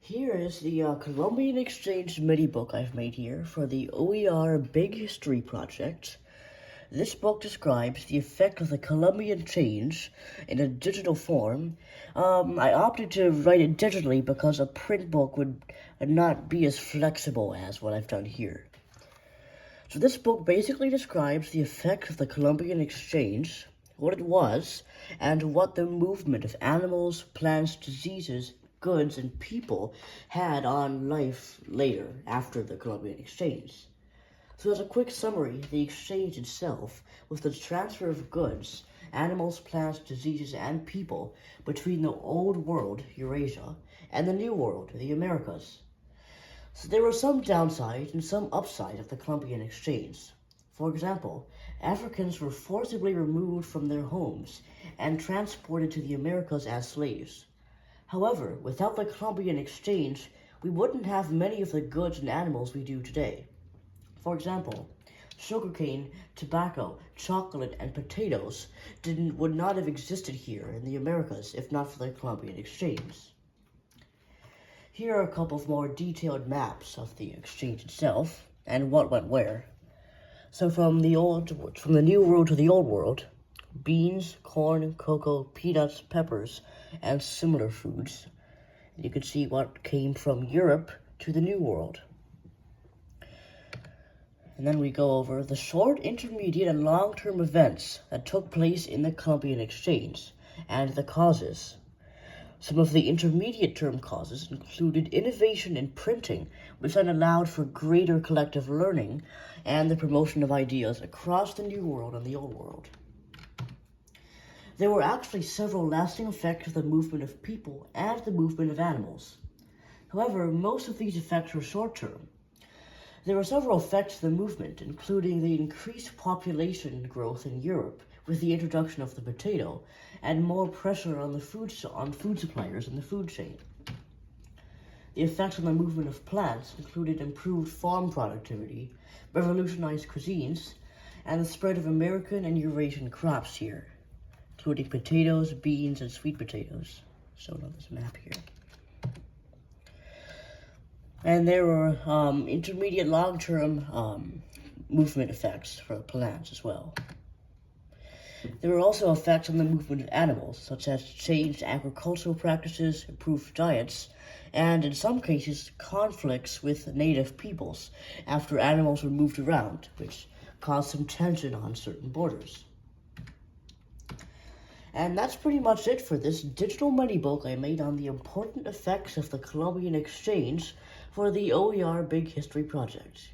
Here is the Columbian Exchange mini book I've made here for the OER Big History Project. This book describes the effect of the Columbian Exchange in a digital form. I opted to write it digitally because a print book would not be as flexible as what I've done here. So this book basically describes the effect of the Columbian Exchange, what it was, and what the movement of animals, plants, diseases, goods, and people had on life later after the Columbian Exchange. So as a quick summary, the exchange itself was the transfer of goods, animals, plants, diseases, and people between the Old World, Eurasia, and the New World, the Americas. So there were some downsides and some upsides of the Columbian Exchange. For example, Africans were forcibly removed from their homes and transported to the Americas as slaves. However, without the Columbian Exchange, we wouldn't have many of the goods and animals we do today. For example, sugarcane, tobacco, chocolate, and potatoes would not have existed here in the Americas if not for the Columbian Exchange. Here are a couple of more detailed maps of the exchange itself and what went where. So from the New World to the Old World, beans, corn, cocoa, peanuts, peppers, and similar foods. And you can see what came from Europe to the New World. And then we go over the short, intermediate, and long-term events that took place in the Columbian Exchange and the causes. Some of the intermediate-term causes included innovation in printing, which then allowed for greater collective learning and the promotion of ideas across the New World and the Old World. There were actually several lasting effects of the movement of people and the movement of animals. However, most of these effects were short-term. There were several effects of the movement, including the increased population growth in Europe with the introduction of the potato and more pressure on food suppliers in the food chain. The effects on the movement of plants included improved farm productivity, revolutionized cuisines, and the spread of American and Eurasian crops here, including potatoes, beans, and sweet potatoes, shown on this map here. And there were intermediate long-term movement effects for plants as well. There were also effects on the movement of animals, such as changed agricultural practices, improved diets, and in some cases, conflicts with native peoples after animals were moved around, which caused some tension on certain borders. And that's pretty much it for this digital mini book I made on the important effects of the Columbian Exchange for the OER Big History Project.